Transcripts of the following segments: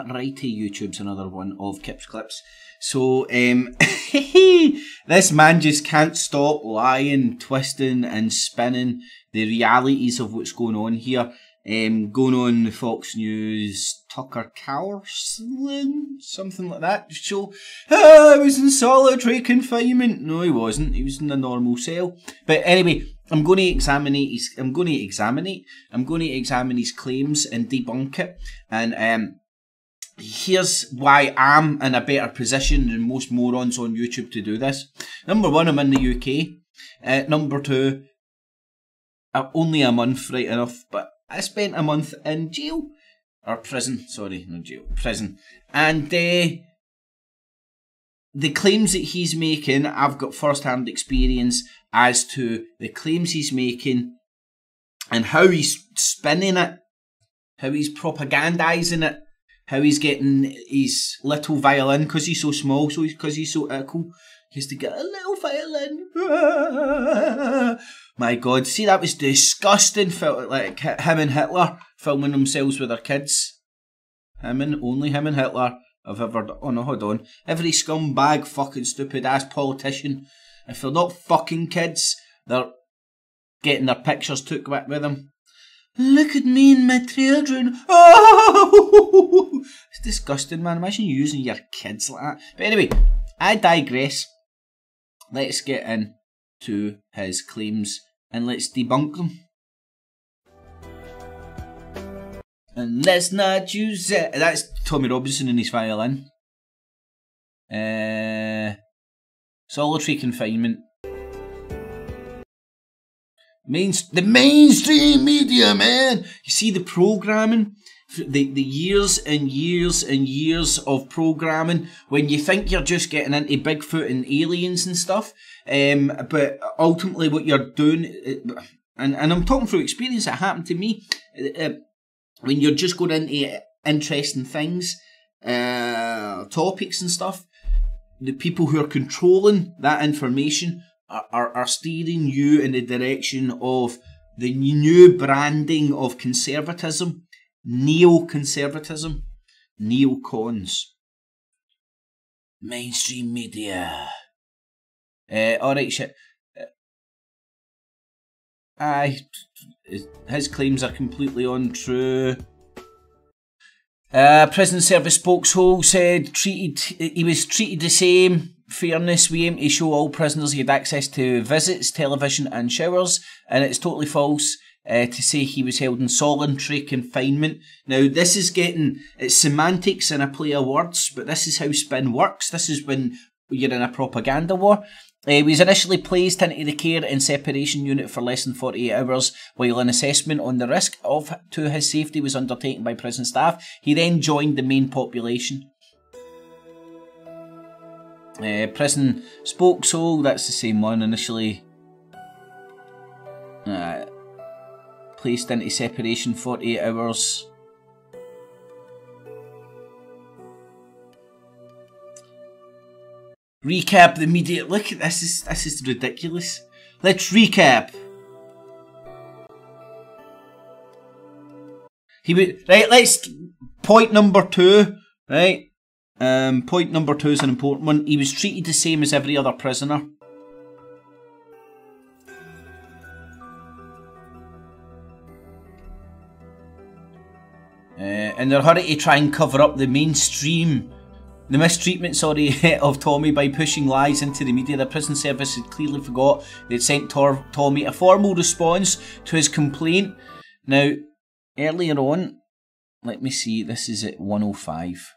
righty, YouTube's another one of Kip's Clips. So, this man just can't stop lying, twisting and spinning the realities of what's going on here. Going on Fox News, Tucker Carlson, something like that, show. I was in solitary confinement. No, he wasn't. He was in a normal cell. But anyway, I'm going to examine his claims and debunk it. And here's why I'm in a better position than most morons on YouTube to do this. Number one, I'm in the UK. Number two, only a month, right enough, but I spent a month in jail. Or prison, sorry, not jail, prison. And the claims that he's making, I've got first-hand experience as to the claims he's making and how he's spinning it, how he's propagandising it, how he's getting his little violin, because he's so small, so because he's so cool, he has to get a little violin. My God, see, that was disgusting. Felt like him and Hitler filming themselves with their kids. Only him and Hitler have ever done. Oh no, hold on. Every scumbag, fucking stupid ass politician, if they're not fucking kids, they're getting their pictures took with them. Look at me and my children. Oh! It's disgusting, man. Imagine using your kids like that. But anyway, I digress. Let's get into his claims and let's debunk them. And let's not use it. That's Tommy Robinson and his violin. Solitary confinement. The mainstream media, man. You see the programming, the years and years and years of programming when you think you're just getting into Bigfoot and aliens and stuff, but ultimately what you're doing, and I'm talking through experience that happened to me, when you're just going into interesting things, topics and stuff, the people who are controlling that information are steering you in the direction of the new branding of conservatism, neoconservatism, neocons, mainstream media. Alright, shit. His claims are completely untrue. Prison service spokeshole said he was treated the same. Fairness, we aim to show all prisoners he had access to visits, television and showers, and it's totally false to say he was held in solitary confinement. Now this is it's semantics and a play of words, but this is how spin works. This is when you're in a propaganda war. He was initially placed into the care and separation unit for less than 48 hours while an assessment on the risk to his safety was undertaken by prison staff. He then joined the main population. Prison spokeshole, that's the same one, initially placed into separation 48 hours. Recap the media. Look at this is ridiculous. Let's recap. Right, let's point number 2, right? Point number 2 is an important one. He was treated the same as every other prisoner. In their hurry to try and cover up the mistreatment, of Tommy by pushing lies into the media, the prison service had clearly forgot they'd sent Tommy a formal response to his complaint. Now, earlier on, let me see, this is at 105.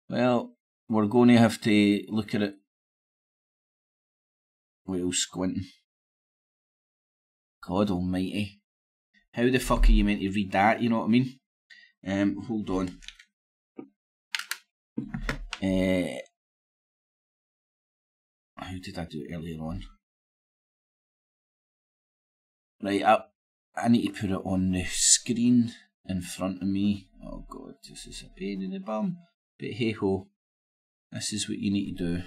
Well, we're going to have to look at it while squinting. God almighty. How the fuck are you meant to read that, you know what I mean? Hold on. How did I do it earlier on? Right, I need to put it on the screen in front of me. Oh God, this is a pain in the bum. But hey ho, this is what you need to do.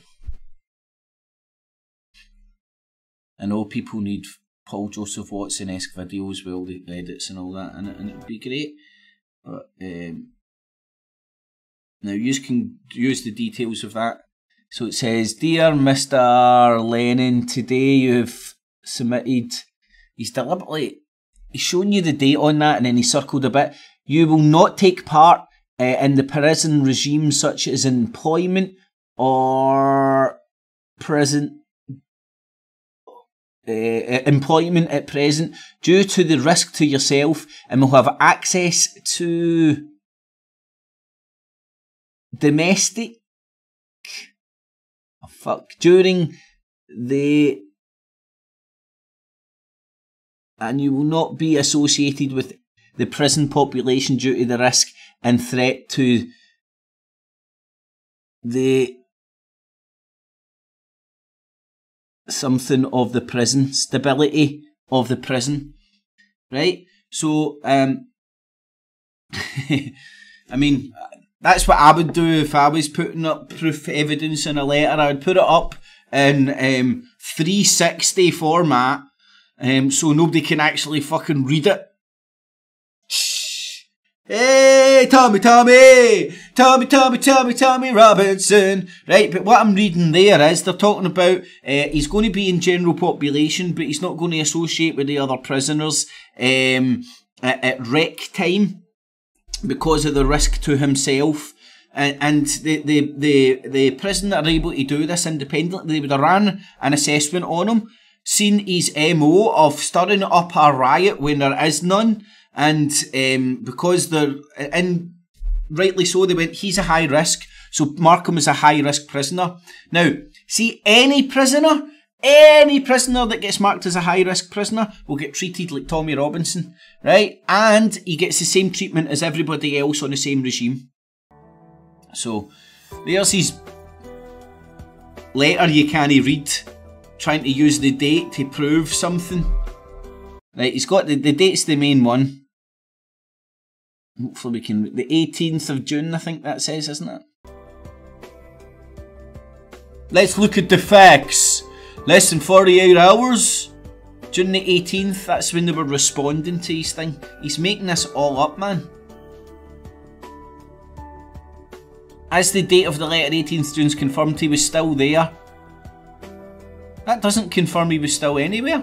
I know people need Paul Joseph Watson-esque videos with all the edits and all that in it, and it would be great. But now you can use the details of that. So it says, "Dear Mr. Lennon, today you've submitted." He's showing you the date on that, and then he circled a bit. "You will not take part in the prison regime, such as employment or employment at present, due to the risk to yourself, and will have access to domestic during the, and you will not be associated with the prison population due to the risk and threat to the something of the prison, stability of the prison." Right? So, I mean, that's what I would do if I was putting up proof evidence in a letter. I would put it up in 360 format, so nobody can actually fucking read it. Hey, Tommy Robinson. Right, but what I'm reading there is they're talking about he's going to be in general population, but he's not going to associate with the other prisoners at rec time because of the risk to himself. And the prison that are able to do this independently, they would have ran an assessment on him, seen his MO of stirring up a riot when there is none. And because they're, and rightly so, they went, he's a high risk, so mark him as a high risk prisoner. Now, see, any prisoner that gets marked as a high risk prisoner will get treated like Tommy Robinson, right? And he gets the same treatment as everybody else on the same regime. So, there's his letter you can't read, trying to use the date to prove something. Right, he's got the date's the main one. Hopefully we can... The 18th of June, I think that says, isn't it? Let's look at the facts. Less than 48 hours. June the 18th, that's when they were responding to his thing. He's making this all up, man. As the date of the letter, 18th June's confirmed he was still there. That doesn't confirm he was still anywhere.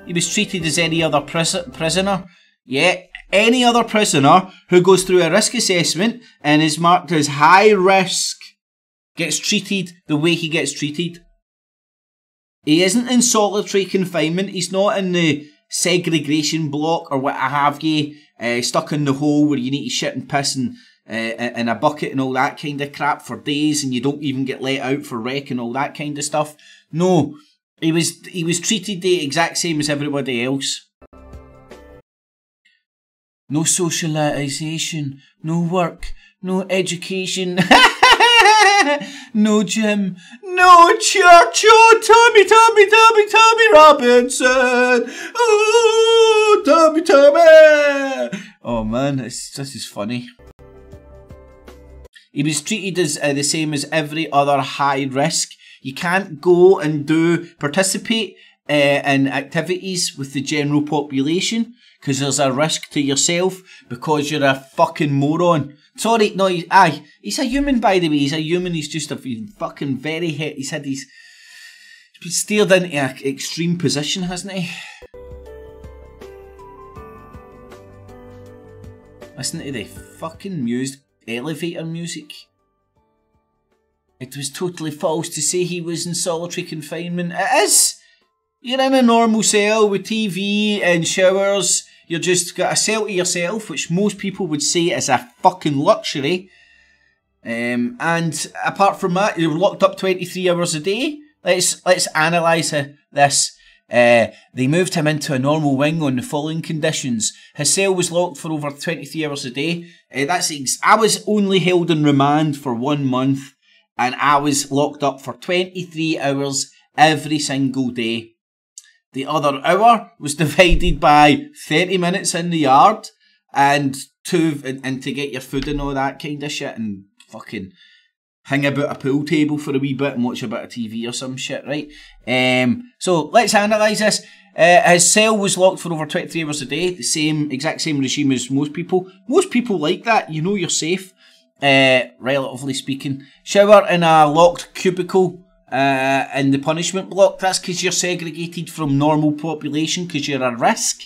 He was treated as any other prisoner. Yeah, any other prisoner who goes through a risk assessment and is marked as high risk gets treated the way he gets treated. He isn't in solitary confinement. He's not in the segregation block or what have you, stuck in the hole where you need to shit and piss and in a bucket and all that kind of crap for days, and you don't even get let out for rec and all that kind of stuff. No. He was treated the exact same as everybody else. No socialisation, no work, no education, no gym, no church. Oh, Tommy Robinson. Oh, Tommy. Oh man, this is funny. He was treated as the same as every other high risk. You can't go and participate in activities with the general population because there's a risk to yourself because you're a fucking moron. Sorry, no, he's a human, by the way. He's a human. He's just a fucking very hit. He's been steered into an extreme position, hasn't he? Listen to the fucking elevator music. It was totally false to say he was in solitary confinement. It is! You're in a normal cell with TV and showers. You've just got a cell to yourself, which most people would say is a fucking luxury. And apart from that, you're locked up 23 hours a day. Let's analyse this. They moved him into a normal wing on the following conditions. His cell was locked for over 23 hours a day. I was only held in remand for 1 month. And I was locked up for 23 hours every single day. The other hour was divided by 30 minutes in the yard and to get your food and all that kind of shit and fucking... hang about a pool table for a wee bit and watch a bit of TV or some shit, right? So let's analyse this. His cell was locked for over 23 hours a day, the exact same regime as most people. Most people like that, you know you're safe, relatively speaking. Shower in a locked cubicle in the punishment block. That's because you're segregated from normal population because you're a risk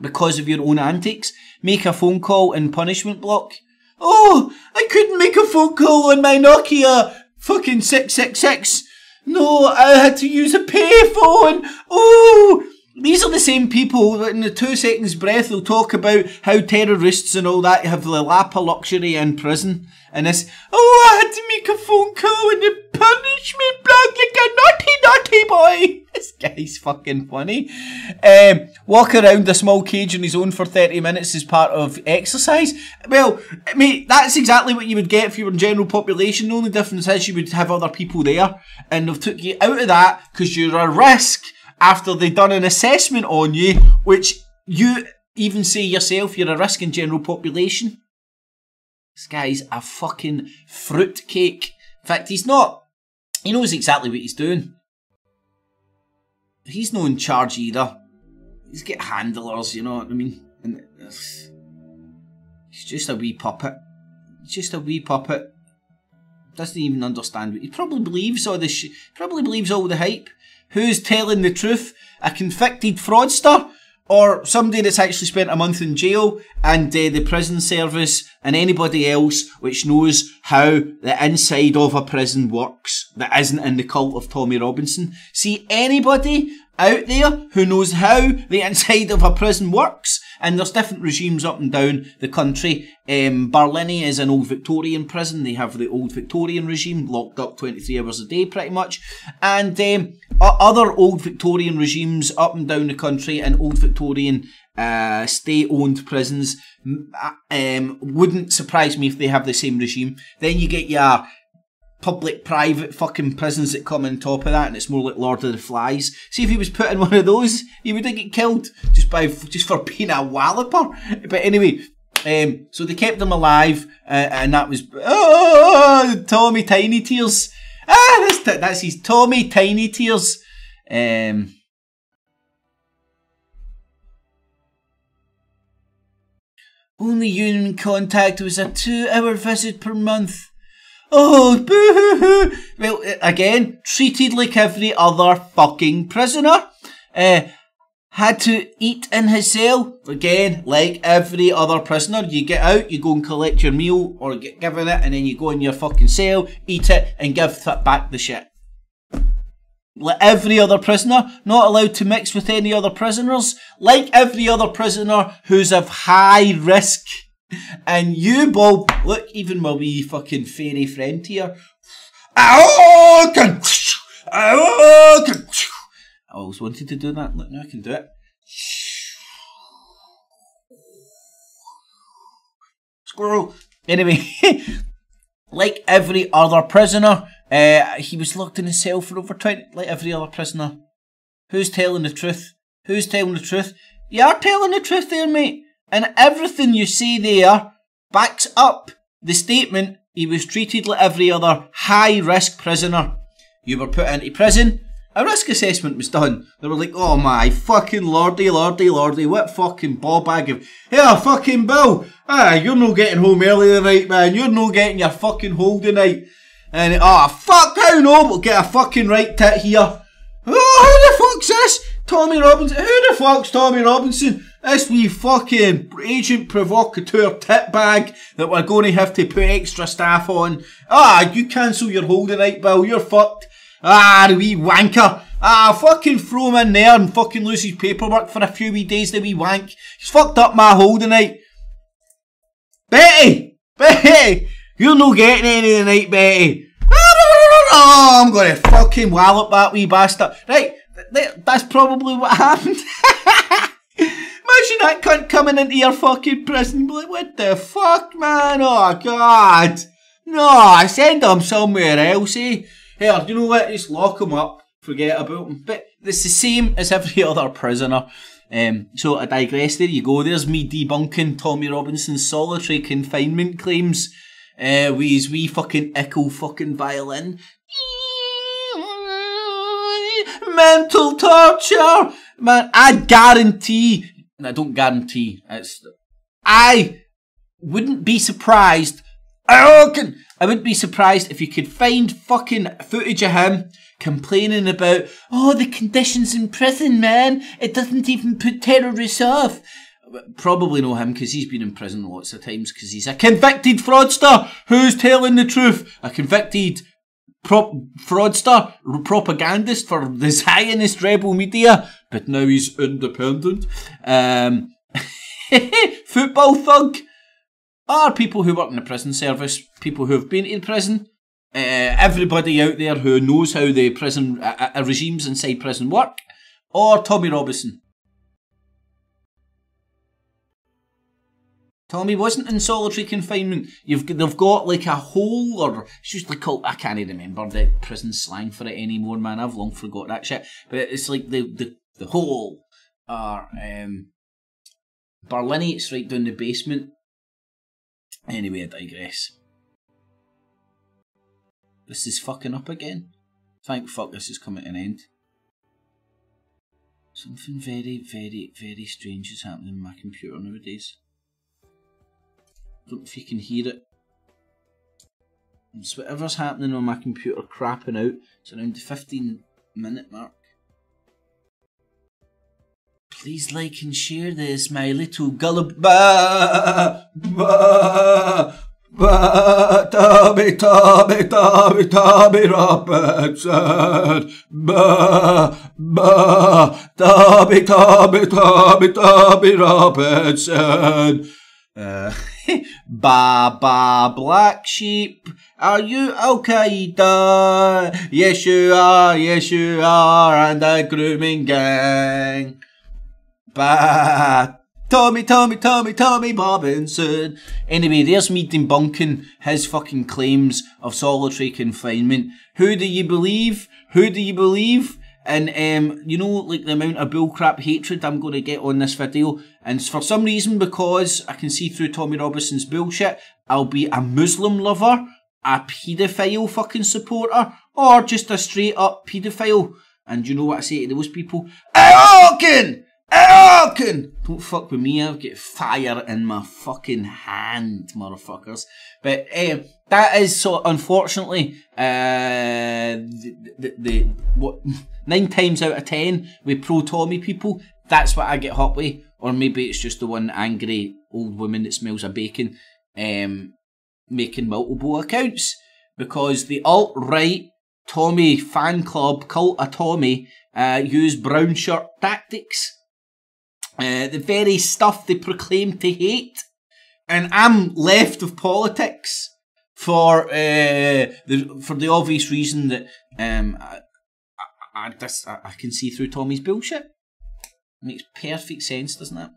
because of your own antics. Make a phone call in punishment block. Oh, I couldn't make a phone call on my Nokia fucking 666. No, I had to use a payphone. Oh, these are the same people that in the 2 seconds breath will talk about how terrorists and all that have the lap of luxury in prison. And this, oh, I had to make a phone call in the punishment block like a naughty boy. This guy's fucking funny. Walk around a small cage on his own for 30 minutes as part of exercise. Well, mate, that's exactly what you would get if you were in general population. The only difference is you would have other people there. And they've took you out of that because you're a risk after they've done an assessment on you, which you even say yourself you're a risk in general population. This guy's a fucking fruitcake. In fact, he's not. He knows exactly what he's doing. He's not in charge either. He's got handlers, you know what I mean? And he's just a wee puppet. He's just a wee puppet. Doesn't even understand what he probably believes all this shit. Probably believes all the hype. Who's telling the truth? A convicted fraudster? Or somebody that's actually spent a month in jail and the prison service and anybody else which knows how the inside of a prison works that isn't in the cult of Tommy Robinson. See, anybody out there who knows how the inside of a prison works, and there's different regimes up and down the country. Berlin is an old Victorian prison. They have the old Victorian regime, locked up 23 hours a day pretty much. And other old Victorian regimes up and down the country and old Victorian state-owned prisons wouldn't surprise me if they have the same regime. Then you get your public-private fucking prisons that come on top of that, and it's more like Lord of the Flies. See, if he was put in one of those, he would get killed just for being a walloper. But anyway, so they kept him alive, and that was Tommy Tiny Tears. That's his Tommy Tiny Tears. Only human contact was a 2-hour visit per month. Oh, boo-hoo-hoo. Well, again, treated like every other fucking prisoner. Had to eat in his cell. Again, like every other prisoner. You get out, you go and collect your meal, or get given it, and then you go in your fucking cell, eat it, and give back the shit. Like every other prisoner, not allowed to mix with any other prisoners. Like every other prisoner who's of high risk. And you, Bob, look, even my wee fucking fairy friend here. I always wanted to do that. Look, now I can do it. Squirrel. Anyway, like every other prisoner, he was locked in his cell for over 20. Like every other prisoner. Who's telling the truth? Who's telling the truth? You are telling the truth there, mate. And everything you say there backs up the statement he was treated like every other high-risk prisoner. You were put into prison, a risk assessment was done. They were like, oh my fucking lordy, what fucking ball bag of... Hey, fucking Bill, you're not getting home early tonight, man. You're not getting your fucking hold tonight. And, fuck, how no, we'll get a fucking right tit here. Oh, who the fuck's this? Tommy Robinson. Who the fuck's Tommy Robinson? This wee fucking agent provocateur tit bag that we're going to have to put extra staff on. You cancel your hold tonight, Bill. You're fucked. The wee wanker. Fucking throw him in there and fucking lose his paperwork for a few wee days, the wee wank. He's fucked up my hold tonight. Betty! You're not getting any tonight, Betty. I'm going to fucking wallop that wee bastard. Right, that's probably what happened. Imagine that cunt coming into your fucking prison. Like, what the fuck, man? Oh, God. No, send him somewhere else, eh? Here, you know what? Just lock him up. Forget about him. But it's the same as every other prisoner. So I digress. There you go. There's me debunking Tommy Robinson's solitary confinement claims. with his wee fucking echo fucking violin. Mental torture! Man, I don't guarantee, I wouldn't be surprised. I wouldn't be surprised if you could find fucking footage of him complaining about, oh, the conditions in prison, man. It doesn't even put terrorists off. Probably know him because he's been in prison lots of times because he's a convicted fraudster who's telling the truth. A convicted fraudster, propagandist for the Zionist rebel media, but now he's independent. Football thug. Are people who work in the prison service, people who have been in prison, everybody out there who knows how the prison regimes inside prison work, or Tommy Robinson. Tommy wasn't in solitary confinement. They've got like a hole, or it's usually called, I can't remember the prison slang for it anymore, man. I've long forgot that shit. But it's like the hole, or Berlinites right down the basement. Anyway, I digress. This is fucking up again. Thank fuck this is coming to an end. Something very, very, very strange is happening on my computer nowadays. Don't know if you can hear it. It's whatever's happening on my computer crapping out. It's around the 15-minute mark. Please like and share this, my little Tommy Robinson. Tommy Robinson. Ba black sheep, are you Al-Qaeda? Yes you are, and a grooming gang. Ba Tommy Robinson. Anyway, there's me debunking his fucking claims of solitary confinement. Who do you believe? And you know, like the amount of bullcrap hatred I'm going to get on this video, and for some reason, because I can see through Tommy Robinson's bullshit, I'll be a Muslim lover, a paedophile fucking supporter, or just a straight up paedophile. And you know what I say to those people? Don't fuck with me, I'll get fire in my fucking hand, motherfuckers. But that is so, unfortunately, what 9 times out of 10 with pro Tommy people, that's what I get hot with. Or maybe it's just the one angry old woman that smells of bacon making multiple accounts. Because the alt-right Tommy fan club, Cult of Tommy, use brown shirt tactics. The very stuff they proclaim to hate. And I'm left of politics for the obvious reason that I can see through Tommy's bullshit. Makes perfect sense, doesn't it?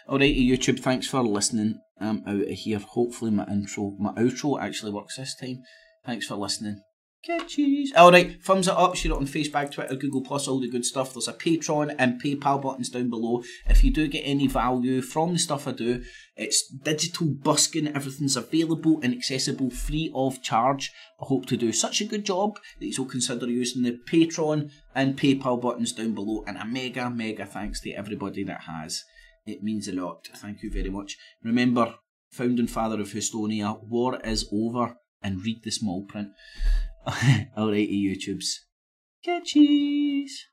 Alrighty, YouTube, thanks for listening. I'm out of here. Hopefully my outro actually works this time. Thanks for listening. Catchies. Alright, thumbs it up, share it on Facebook, Twitter, Google+, all the good stuff. There's a Patreon and PayPal buttons down below. If you do get any value from the stuff I do, it's digital busking. Everything's available and accessible free of charge. I hope to do such a good job that you'll consider using the Patreon and PayPal buttons down below. And a mega thanks to everybody that has. It means a lot. Thank you very much. Remember, founding father of Estonia, war is over, and read the small print. Alrighty, YouTubes. Catchies.